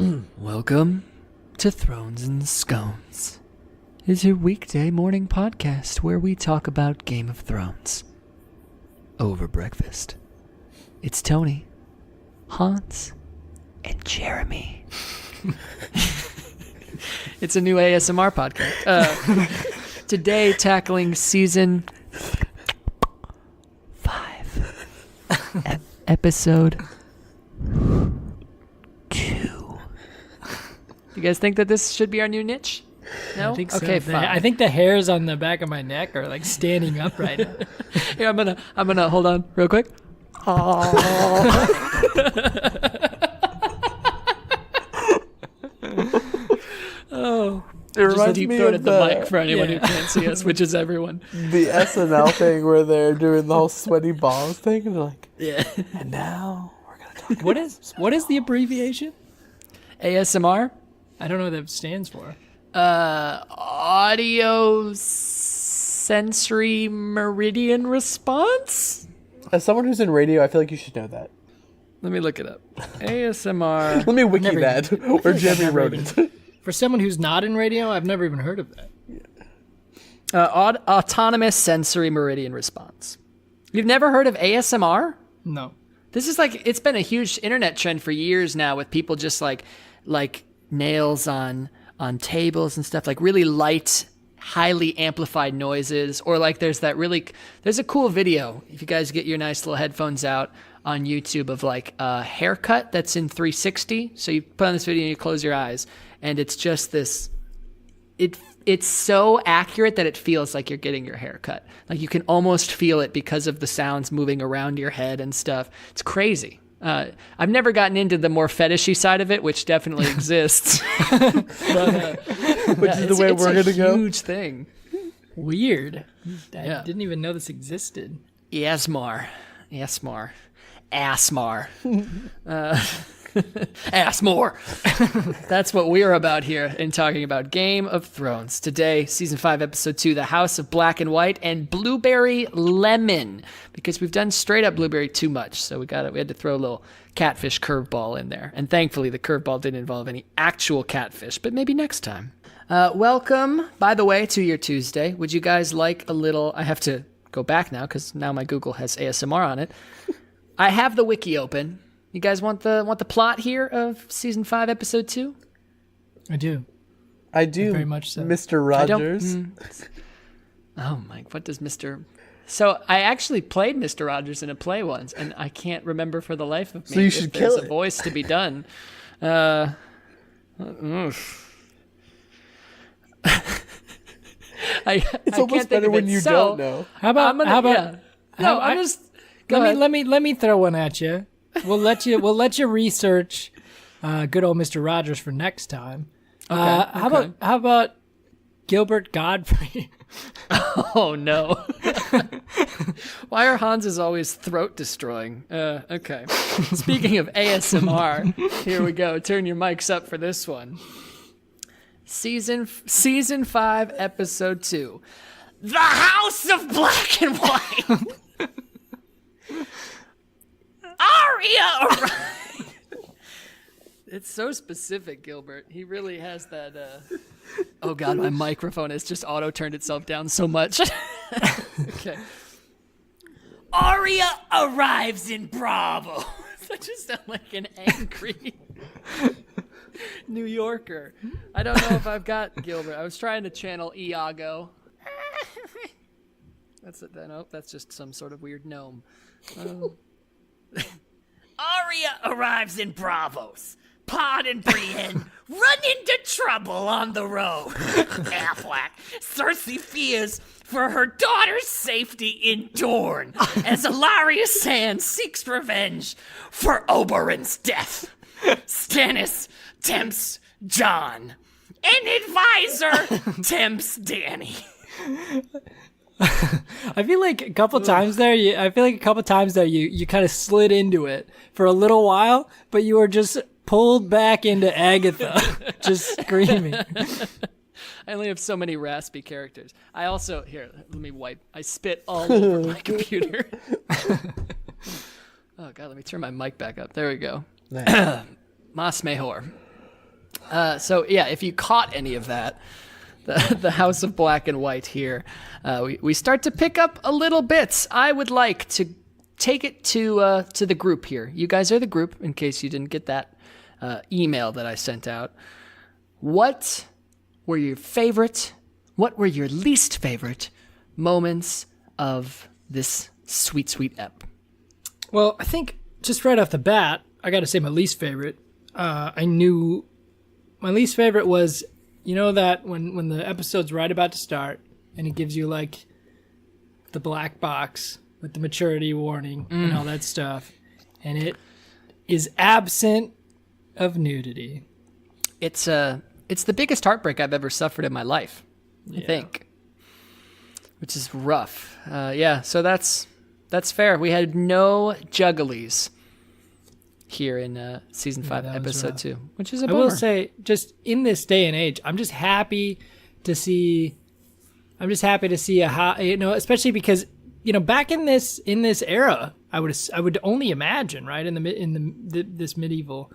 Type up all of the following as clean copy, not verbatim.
Welcome to Thrones and Scones. It's your weekday morning podcast where we talk about Game of Thrones over breakfast. It's Tony, Hans, and Jeremy. It's a new ASMR podcast. Today tackling season 5, episode 2. You guys think that this should be our new niche? No? I think so. Okay, fine. I think the hairs on the back of my neck are like standing up right now. Here, I'm gonna hold on real quick. Oh. It reminds deep me throat of at the mic for anyone who can't see us, which is everyone. The SNL thing where they're doing the whole sweaty balls thing, and they're like, Yeah. and now we're gonna talk. What is the abbreviation? ASMR? I don't know what that stands for. Audio sensory meridian response? As someone who's in radio, I feel like you should know that. Let me look it up. ASMR. Let me wiki Never- that, where Jimmy wrote it. For someone who's not in radio, I've never even heard of that. Autonomous sensory meridian response. You've never heard of ASMR? No. This is like, it's been a huge internet trend for years now with people just like nails on tables and stuff, like really light, highly amplified noises. Or like there's a cool video, if you guys get your nice little headphones out, on YouTube of like a haircut that's in 360. So you put on this video and you close your eyes, and it's just this, it's so accurate that it feels like you're getting your hair cut. Like you can almost feel it because of the sounds moving around your head and stuff. It's crazy. I've never gotten into the more fetishy side of it, which definitely exists. But, Which is the way we're going to go. It's a huge thing. Weird. I Yeah. didn't even know this existed. Asmar. Assmore. That's what we're about here in talking about Game of Thrones. Today, Season 5, Episode 2, The House of Black and White and Blueberry Lemon. Because we've done straight up blueberry too much, so we had to throw a little catfish curveball in there. And thankfully, the curveball didn't involve any actual catfish, but maybe next time. Welcome, by the way, to your Tuesday. Would you guys like a little... I have to go back now, because now my Google has ASMR on it. I have the wiki open. You guys want the plot here of Season 5, Episode 2? I do. I do, Very much so. Mr. Rogers. Oh, Mike, what does Mr... So I actually played Mr. Rogers in a play once, and I can't remember for the life of me So you if should there's kill a it. voice to be done. I It's I almost can't think better of when it. you So, don't know. How about yeah. No, I'm just... Go ahead. let me throw one at you. We'll let you research good old Mr. Rogers for next time. How about Gilbert Godfrey? Oh, no. Why are Hans's always throat destroying? Okay. Speaking of ASMR, here we go. Turn your mics up for this one. Season 5, Episode 2. The House of Black and White. Arya! It's so specific, Gilbert. He really has that... Oh, God, my microphone has just auto-turned itself down so much. Okay. Arya arrives in Bravo. I just sound like an angry New Yorker. I don't know if I've got Gilbert. I was trying to channel Iago. That's just some sort of weird gnome. Arya arrives in Bravos. Pod and Brienne run into trouble on the road. Affleck. Cersei fears for her daughter's safety in Dorne as Ilaria Sand seeks revenge for Oberyn's death. Stannis tempts Jon. An advisor tempts Dany. I feel like a couple times there, you kind of slid into it for a little while, but you were just pulled back into Agatha, just screaming. I only have so many raspy characters. I also, here, let me wipe. I spit all over my computer. Oh, God, let me turn my mic back up. There we go. Nice. Mas Mejor. So yeah, if you caught any of that, the House of Black and White here, we start to pick up a little bits. I would like to take it to the group here. You guys are the group, in case you didn't get that email that I sent out. What were your favorite? What were your least favorite moments of this sweet, sweet ep? Well, I think just right off the bat, I got to say my least favorite. I knew my least favorite was, you know, that when the episode's right about to start and it gives you like the black box with the maturity warning and all that stuff, and it is absent of nudity. It's the biggest heartbreak I've ever suffered in my life, I think, which is rough. So that's fair. We had no jugglies here in season 5, episode 2, which is a bummer. I will say, just in this day and age, I'm just happy to see especially because, you know, back in this era, I would only imagine, right, this medieval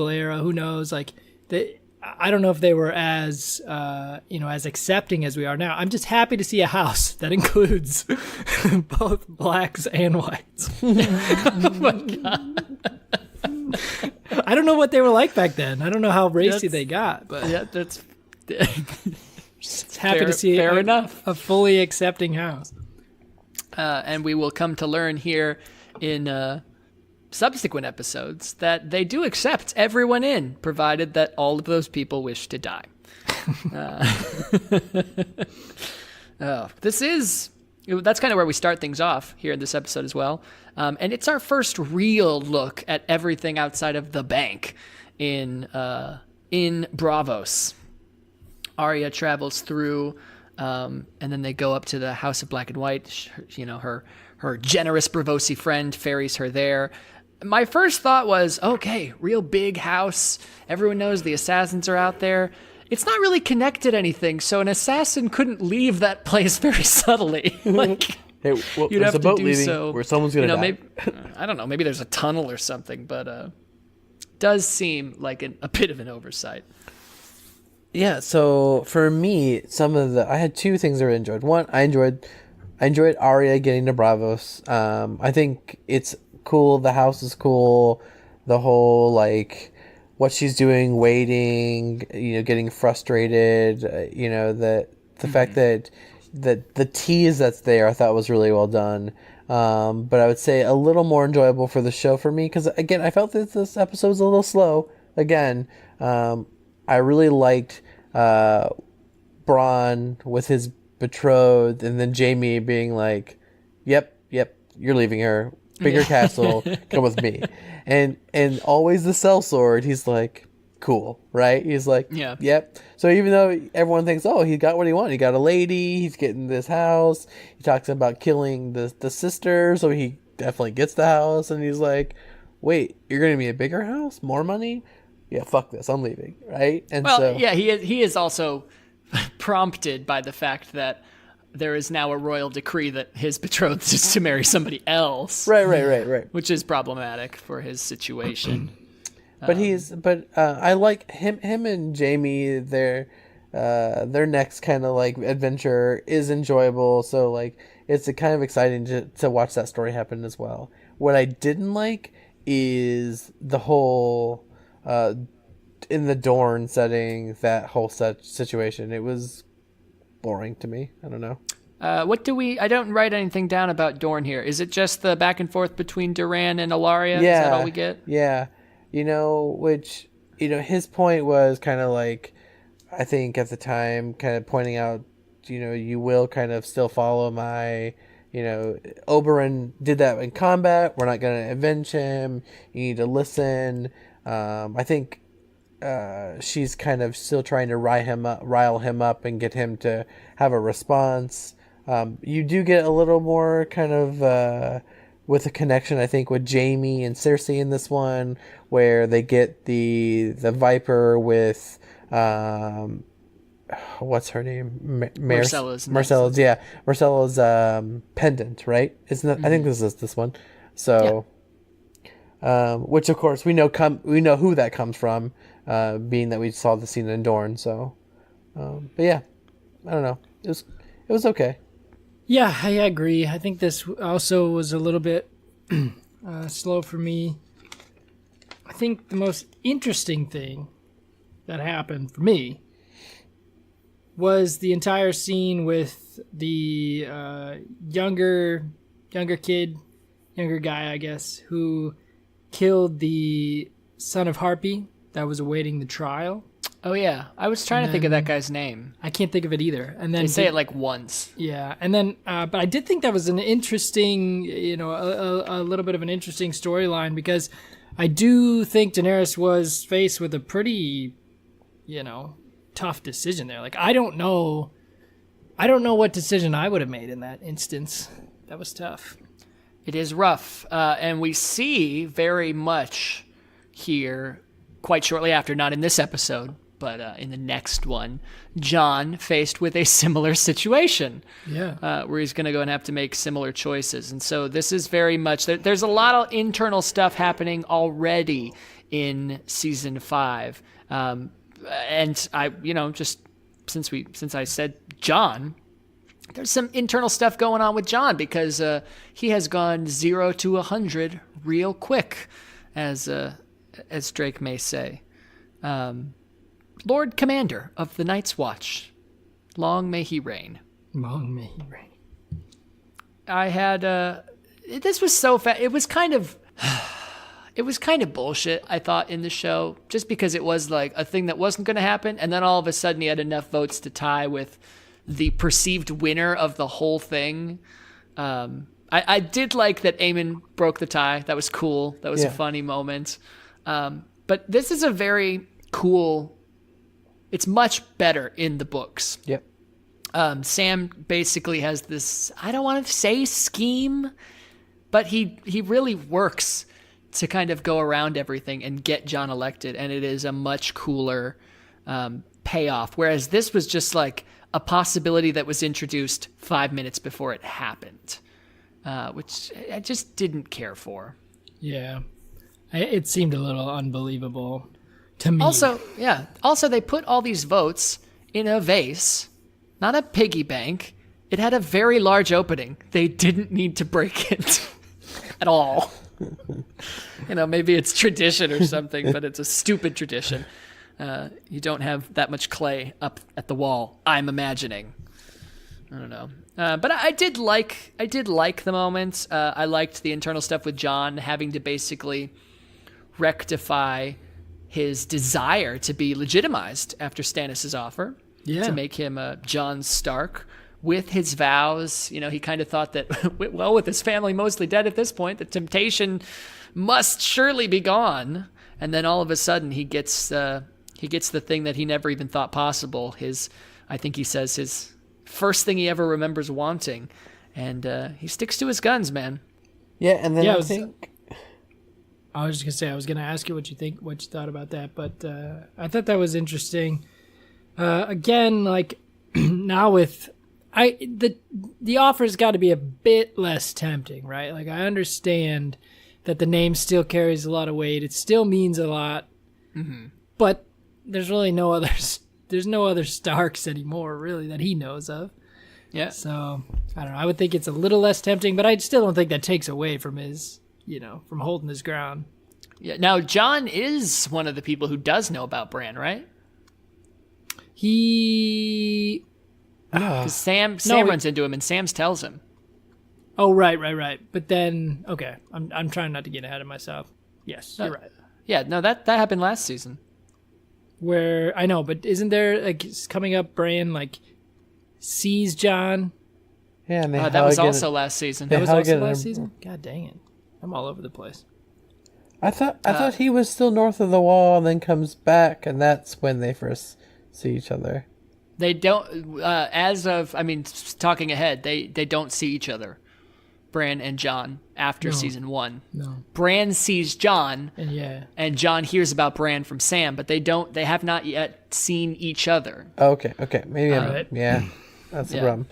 era, who knows, like I don't know if they were as as accepting as we are now. I'm just happy to see a house that includes both blacks and whites. Oh my God. I don't know what they were like back then. I don't know how racy they got, but yeah, that's it's happy to see fair enough. A fully accepting house. And we will come to learn here in subsequent episodes that they do accept everyone in, provided that all of those people wish to die. That's kind of where we start things off here in this episode as well. And it's our first real look at everything outside of the bank in Bravos. Arya travels through, and then they go up to the House of Black and White. You know, her generous Bravosi friend ferries her there. My first thought was, okay, real big house. Everyone knows the assassins are out there. It's not really connected to anything, so an assassin couldn't leave that place very subtly. Like, hey, you'd have a boat to do leaving so. where someone's gonna die. Maybe, I don't know. Maybe there's a tunnel or something, but does seem like a bit of an oversight. Yeah. So for me, I had two things I really enjoyed. One, I enjoyed Arya getting to Bravos. I think it's cool. The house is cool. The whole, like, what she's doing, waiting, getting frustrated, the fact that the tease that's there, I thought was really well done. But I would say a little more enjoyable for the show for me, because again, I felt that this episode was a little slow. Again, I really liked Bronn with his betrothed, and then Jaime being like, "Yep, you're leaving her. Bigger castle, come with me." And always the sellsword, he's like, cool, right? He's like, yep. So even though everyone thinks, oh, he got what he wanted, he got a lady, he's getting this house, he talks about killing the sister, so he definitely gets the house, and he's like, wait, you're going to be a bigger house? More money? Yeah, fuck this, I'm leaving, right? And he is also prompted by the fact that there is now a royal decree that his betrothed is to marry somebody else. Right. Which is problematic for his situation. But I like him and Jaime, their next kind of like adventure is enjoyable. So like it's kind of exciting to watch that story happen as well. What I didn't like is the whole in the Dorne setting, that whole situation. It was boring to me. I don't know. I don't write anything down about Dorne here. Is it just the back and forth between Duran and Ilaria? Yeah. Is that all we get? Yeah. His point was kind of like, I think at the time, kind of pointing out, you will kind of still follow my, Oberyn did that in combat. We're not going to avenge him. You need to listen. I think she's kind of still trying to rile him up and get him to have a response. You do get a little more kind of with a connection, I think, with Jaime and Cersei in this one, where they get the Viper with what's her name? Marcella's. Yeah, Marcella's pendant, right? Isn't that? Mm-hmm. I think this is this one. So, which of course we know who that comes from. being that we saw the scene in Dorne. So, but yeah, I don't know. It was okay. Yeah, I agree. I think this also was a little bit slow for me. I think the most interesting thing that happened for me was the entire scene with the younger guy, I guess, who killed the son of Harpy that was awaiting the trial. Oh yeah, I was trying to think of that guy's name. I can't think of it either. And then They say it like once. yeah, and then but I did think that was an interesting, a little bit of an interesting storyline, because I do think Daenerys was faced with a pretty, tough decision there. Like I don't know what decision I would have made in that instance. That was tough. It is rough, and we see very much here quite shortly after, not in this episode, but in the next one, Jon faced with a similar situation. Yeah. Where he's going to go and have to make similar choices. And so this is very much, there's a lot of internal stuff happening already in season 5. And I, just since I said Jon, there's some internal stuff going on with Jon, because he has gone 0 to 100 real quick, as Drake may say. Lord Commander of the Night's Watch, long may he reign. Long may he reign. I had this was so fast. It was kind of bullshit, I thought, in the show, just because it was like a thing that wasn't going to happen, and then all of a sudden he had enough votes to tie with the perceived winner of the whole thing. I did like that Aemon broke the tie. That was cool. That was a funny moment. But this is a very cool. It's much better in the books. Yep. Sam basically has this, I don't want to say scheme, but he really works to kind of go around everything and get Jon elected, and it is a much cooler payoff. Whereas this was just like a possibility that was introduced 5 minutes before it happened, which I just didn't care for. Yeah. It seemed a little unbelievable to me. Also, they put all these votes in a vase, not a piggy bank. It had a very large opening. They didn't need to break it at all. Maybe it's tradition or something, but it's a stupid tradition. You don't have that much clay up at the wall, I'm imagining. I don't know. But I did like the moments. I liked the internal stuff with Jon having to basically rectify his desire to be legitimized after Stannis' offer to make him Jon Stark with his vows. He kind of thought that, well, with his family mostly dead at this point, the temptation must surely be gone. And then all of a sudden he gets the thing that he never even thought possible. I think he says his first thing he ever remembers wanting, and he sticks to his guns, man. Yeah, and then I think I was just gonna say, I was gonna ask you what you thought about that, but I thought that was interesting. Again, like now with the offer's got to be a bit less tempting, right? Like I understand that the name still carries a lot of weight; it still means a lot, but there's really no others. There's no other Starks anymore, really, that he knows of. Yeah. So I don't know. I would think it's a little less tempting, but I still don't think that takes away from his, from holding his ground. Yeah. Now, Jon is one of the people who does know about Bran, right? He. Because Sam runs into him, and Sam tells him. Oh, right. But then, okay, I'm trying not to get ahead of myself. Yes, you're right. Yeah. No, that happened last season. Where I know, but isn't there like coming up? Bran like sees Jon. Yeah, and that was also last season. That was also last season. God dang it! I'm all over the place. I thought he was still north of the wall, and then comes back, and that's when they first see each other. They don't. Talking ahead, they don't see each other, Bran and Jon, after season 1. No. Bran sees Jon, and Jon hears about Bran from Sam, but they have not yet seen each other. Okay, maybe that's the problem.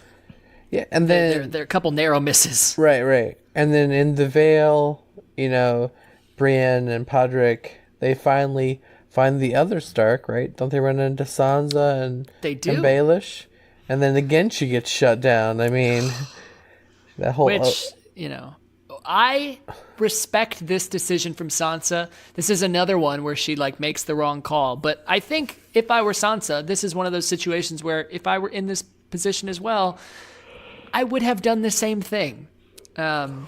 Yeah, and then there are a couple narrow misses. Right, and then in the Vale, Brienne and Podrick, they finally, find the other Stark, right? Don't they run into Sansa They do. and Baelish? And then again she gets shut down. I mean, that whole... Which, I respect this decision from Sansa. This is another one where she like makes the wrong call. But I think if I were Sansa, this is one of those situations where if I were in this position as well, I would have done the same thing. And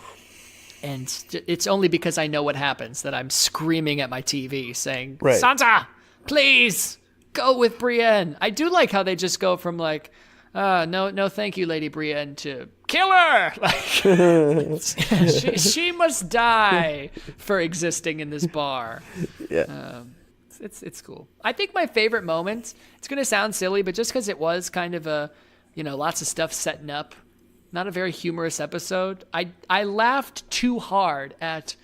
it's only because I know what happens that I'm screaming at my TV saying, Right. Sansa, please go with Brienne. I do like how they just go from like, no, thank you, Lady Brienne, to kill her. Like, she must die for existing in this bar. Yeah. It's cool. I think my favorite moment, it's going to sound silly, but just because it was kind of a, lots of stuff setting up, not a very humorous episode. I laughed too hard at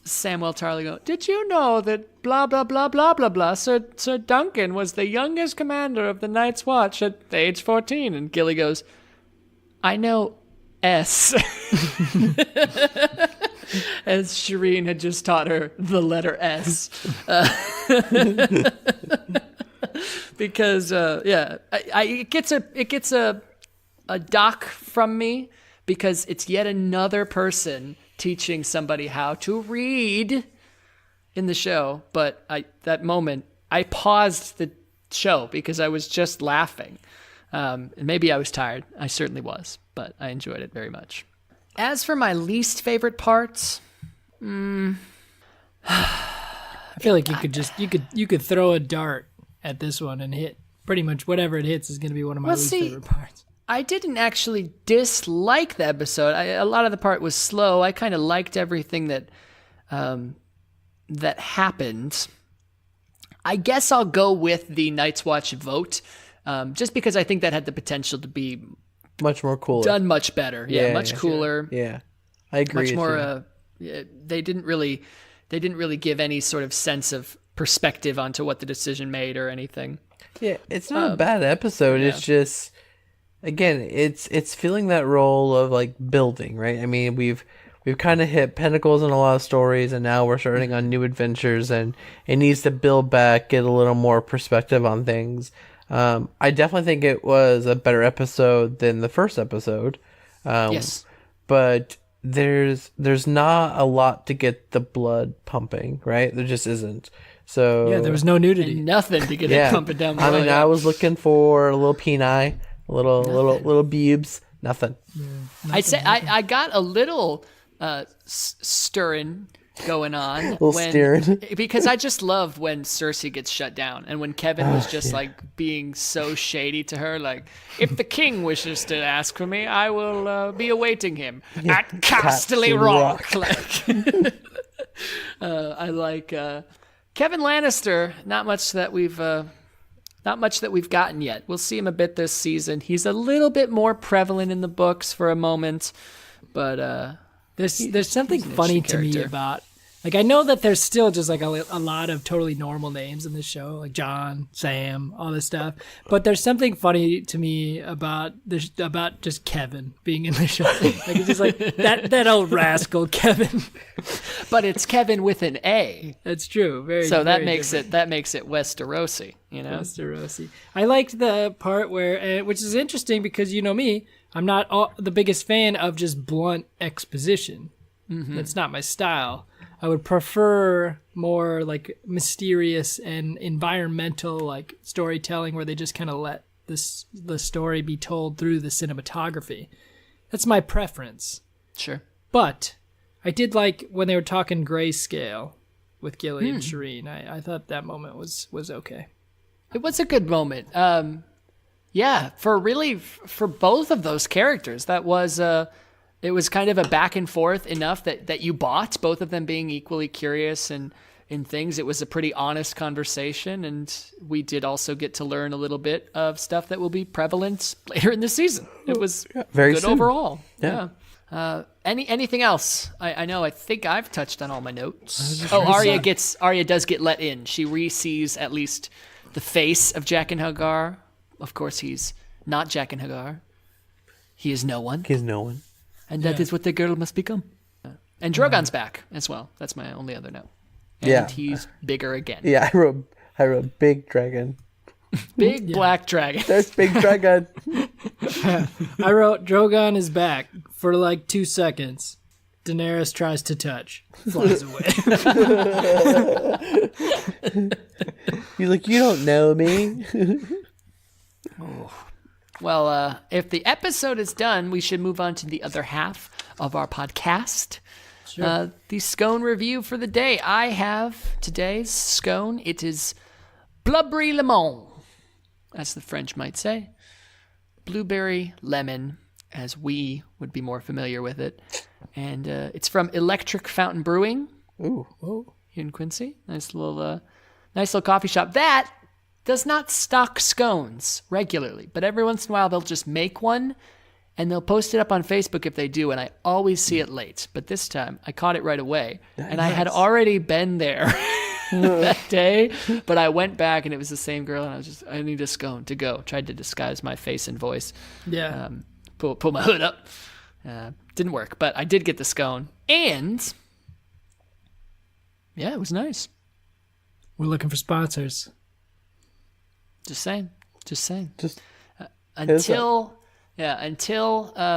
Samuel Tarly go, did you know that blah, blah, blah, blah, blah, blah, Sir Duncan was the youngest commander of the Night's Watch at age 14? And Gilly goes, I know S. As Shireen had just taught her the letter S. Because, it gets a doc from me because it's yet another person teaching somebody how to read in the show. But that moment, I paused the show because I was just laughing. And maybe I was tired. I certainly was, but I enjoyed it very much. As for my least favorite parts, I feel like you could throw a dart at this one and hit pretty much whatever it hits is going to be one of my least favorite parts. I didn't actually dislike the episode. A lot of the part was slow. I kind of liked everything that happened. I guess I'll go with the Night's Watch vote, just because I think that had the potential to be much more cooler. Done much better. Yeah, much cooler. Yeah, I agree. Much more. They didn't really give any sort of sense of perspective onto what the decision made or anything. Yeah, it's not a bad episode. Yeah. It's just, again, it's feeling that role of like building, right? I mean, we've kind of hit pinnacles in a lot of stories, and now we're starting on new adventures, and it needs to build back, get a little more perspective on things. I definitely think it was a better episode than the first episode. Yes, but there's not a lot to get the blood pumping, right? There just isn't. So yeah, there was no nudity, and nothing to get it pumping down. I mean, I was looking for a little peni, little bubes, nothing. Yeah, I got a little stirring going on because I just loved when Cersei gets shut down, and when Kevin was just like being so shady to her, like, if the king wishes to ask for me, I will be awaiting him at Casterly Rock. Like, I like Kevin Lannister. Not much that we've gotten yet. We'll see him a bit this season. He's a little bit more prevalent in the books for a moment, but there's something funny to me about, like, I know that there's still just like a lot of totally normal names in this show, like John, Sam, all this stuff. But there's something funny to me about just Kevin being in the show. Like, it's just like that old rascal Kevin. But it's Kevin with an A. That's true. So that very makes different. it Westerosi. Westerosi. I liked the part where, which is interesting because you know me, I'm not the biggest fan of just blunt exposition. Mm-hmm. That's not my style. I would prefer more like mysterious and environmental like storytelling where they just kind of let the story be told through the cinematography. That's my preference. Sure. But I did like when they were talking grayscale with Gilly and Shireen. I thought that moment was okay. It was a good moment. Yeah, for both of those characters, that was it was kind of a back and forth enough that you bought, both of them being equally curious and in things. It was a pretty honest conversation, and we did also get to learn a little bit of stuff that will be prevalent later in the season. It was very good soon. Overall. Yeah. Anything else? I think I've touched on all my notes. Arya does get let in. She re-sees at least the face of Jaqen H'ghar. Of course, he's not Jaqen H'ghar. He is no one. And that is what the girl must become. And Drogon's back as well. That's my only other note. and Yeah. he's bigger again. Yeah, I wrote big dragon. Big black dragon. There's big dragon. I wrote Drogon is back for like 2 seconds. Daenerys tries to touch, flies away. He's like, you don't know me. Well, if the episode is done, we should move on to the other half of our podcast. Sure. The scone review for the day. I have today's scone. It is blubbery lemon, as the French might say. Blueberry lemon, as we would be more familiar with it. And it's from Electric Fountain Brewing. Ooh. Here in Quincy. Nice little coffee shop. That does not stock scones regularly, but every once in a while they'll just make one and they'll post it up on Facebook if they do, and I always see it late. But this time I caught it right away. And I had already been there that day, but I went back and it was the same girl, and I need a scone to go. Tried to disguise my face and voice. Yeah. Pull my hood up. Didn't work, but I did get the scone. And yeah, it was nice. We're looking for sponsors. Just saying. Just Until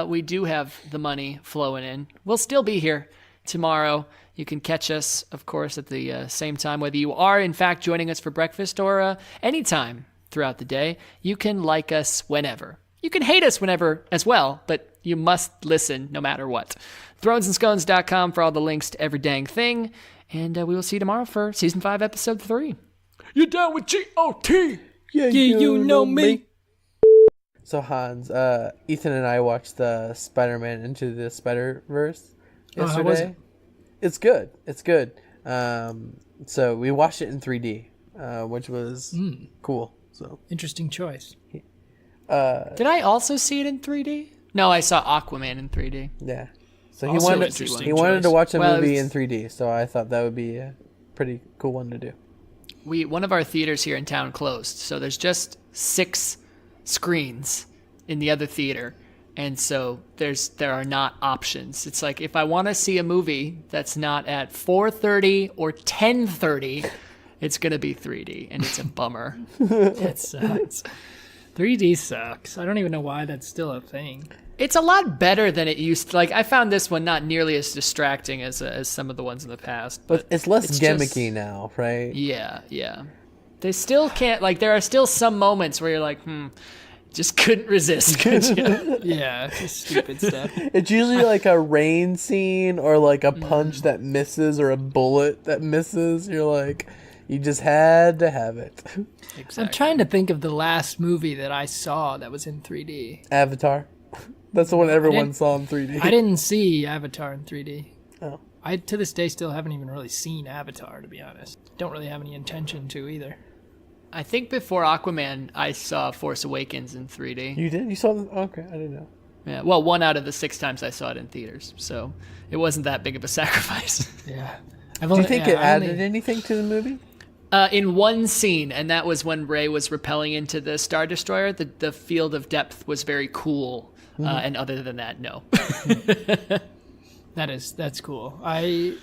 we do have the money flowing in, we'll still be here tomorrow. You can catch us, of course, at the same time, whether you are, in fact, joining us for breakfast or anytime throughout the day. You can like us whenever. You can hate us whenever as well, but you must listen no matter what. ThronesandScones.com for all the links to every dang thing. And we will see you tomorrow for Season 5, Episode 3. You down with GOT? Yeah, you know me. So Hans, Ethan and I watched the Spider-Man Into the Spider-Verse yesterday. How was it? It's good. It's good. So we watched it in 3D, which was cool. So Interesting choice. Did I also see it in 3D? No, I saw Aquaman in 3D. yeah. So Also he interesting wanted to choice. watch a Well, movie it's- in 3D, so I thought that would be a pretty cool one to do. One of our theaters here in town closed, so there's just 6 screens in the other theater, and so there are not options. It's like if I want to see a movie that's not at 4:30 or 10:30, it's gonna be 3D, and it's a bummer. That sucks. 3D sucks. I don't even know why that's still a thing. It's a lot better than it used to. Like, I found this one not nearly as distracting as some of the ones in the past. But it's less it's gimmicky just- now, right? Yeah. They still can't, like, there are still some moments where you're like, just couldn't resist, could you? Yeah, just stupid stuff. It's usually like a rain scene or like a punch that misses or a bullet that misses. You're like, you just had to have it. I'm trying to think of the last movie that I saw that was in 3D. Avatar. That's the one everyone didn't- saw in 3D. I didn't see Avatar in 3D. Oh. I, to this day, still haven't even really seen Avatar, to be honest. Don't really have any intention to either. I think before Aquaman, I saw Force Awakens in 3D. You did? You saw the... Okay, I didn't know. Yeah, well, 1 out of the 6 times I saw it in theaters, so it wasn't that big of a sacrifice. Yeah. Do you think it added anything to the movie? In one scene, and that was when Rey was rappelling into the Star Destroyer, the field of depth was very cool. And other than that, no. That's cool. I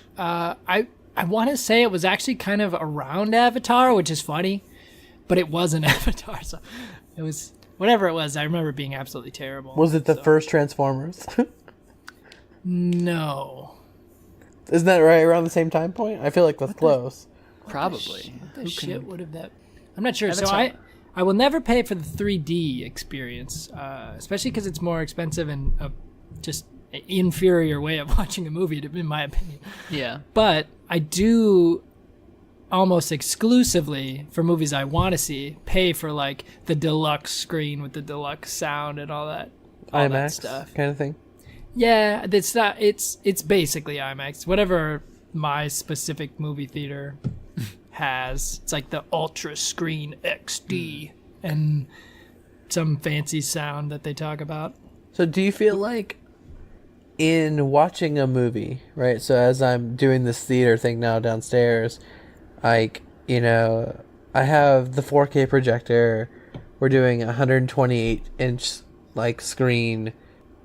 want to say it was actually kind of around Avatar, which is funny, but it wasn't Avatar. So it was whatever it was. I remember it being absolutely terrible. Was it the first Transformers? No. Isn't that right around the same time point? I feel like that's close. Probably. What the shit would have that? I'm not sure. So Avatar. I will never pay for the 3D experience, especially because it's more expensive and just an inferior way of watching a movie, in my opinion. Yeah. But I do almost exclusively for movies I want to see pay for like the deluxe screen with the deluxe sound and all that IMAX stuff. kind of thing. Yeah, it's not. It's basically IMAX. Whatever my specific movie theater has. It's like the Ultra Screen XD and some fancy sound that they talk about. So do you feel like in watching a movie, right? So as I'm doing this theater thing now downstairs, like, you know, I have the 4K projector. We're doing a 128-inch like screen.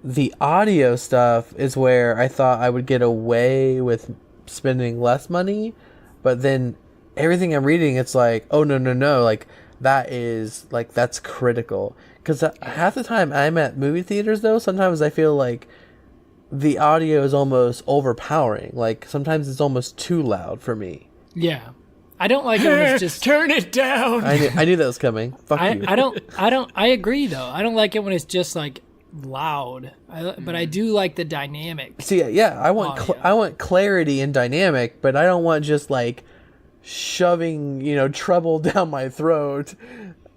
The audio stuff is where I thought I would get away with spending less money, but then everything I'm reading, it's like, oh no, like that is like that's critical. Because half the time I'm at movie theaters, though, sometimes I feel like the audio is almost overpowering. Like sometimes it's almost too loud for me. Yeah. I don't like it when it's just turn it down. I knew that was coming. Fuck you. I agree though. I don't like it when it's just like loud. But I do like the dynamic. See, yeah, I want clarity and dynamic, but I don't want just like shoving, trouble down my throat.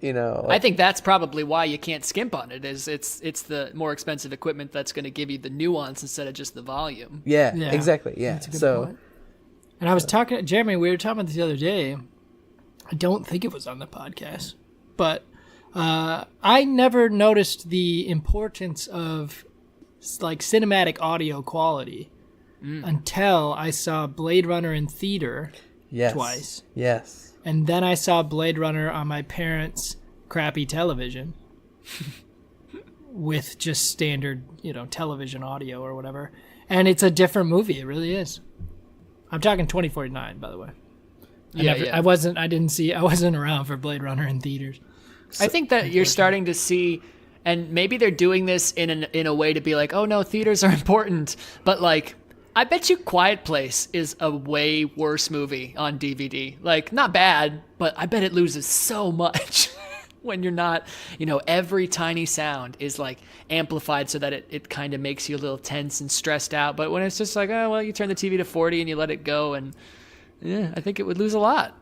I think that's probably why you can't skimp on it. Is it's the more expensive equipment that's going to give you the nuance instead of just the volume. Yeah. Exactly. Yeah. That's a good point. And I was talking to Jeremy, we were talking about this the other day. I don't think it was on the podcast, but I never noticed the importance of like cinematic audio quality until I saw Blade Runner in theater twice. Yes. And then I saw Blade Runner on my parents' crappy television with just standard, television audio or whatever. And it's a different movie. It really is. I'm talking 2049, by the way. I wasn't around for Blade Runner in theaters. I think that you're starting to see, and maybe they're doing this in a way to be like, oh no, theaters are important. But like, I bet you Quiet Place is a way worse movie on DVD. Like, not bad, but I bet it loses so much when you're not, every tiny sound is like amplified so that it kind of makes you a little tense and stressed out. But when it's just like, oh, well, you turn the TV to 40 and you let it go, and yeah, I think it would lose a lot.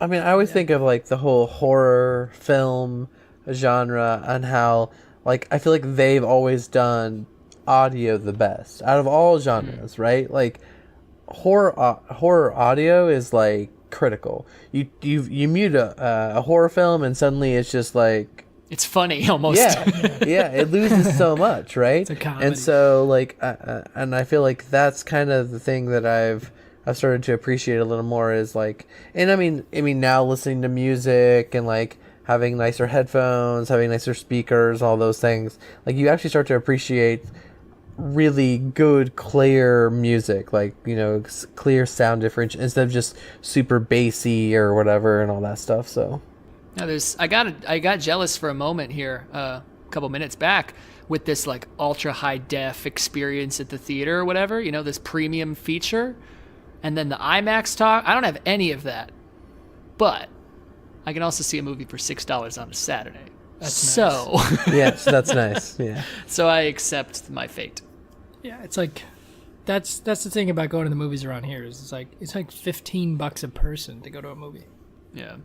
I mean, I always think of like the whole horror film genre and how, like, I feel like they've always done audio the best out of all genres, right? Like horror audio is like critical. You mute a horror film and suddenly it's just like it's funny almost. Yeah, it loses so much, right? It's a comedy. And so like and I feel like that's kind of the thing that I've started to appreciate a little more is like, and I mean now listening to music and like having nicer headphones, having nicer speakers, all those things, like you actually start to appreciate really good clear music, like clear sound difference instead of just super bassy or whatever and all that stuff. So now I got jealous for a moment here a couple minutes back with this like ultra high def experience at the theater or whatever, this premium feature, and then the IMAX talk. I don't have any of that, but I can also see a movie for $6 on a Saturday. That's nice. Yes, that's nice. Yeah. So I accept my fate. Yeah, it's like that's the thing about going to the movies around here is it's like $15 a person to go to a movie. Yeah.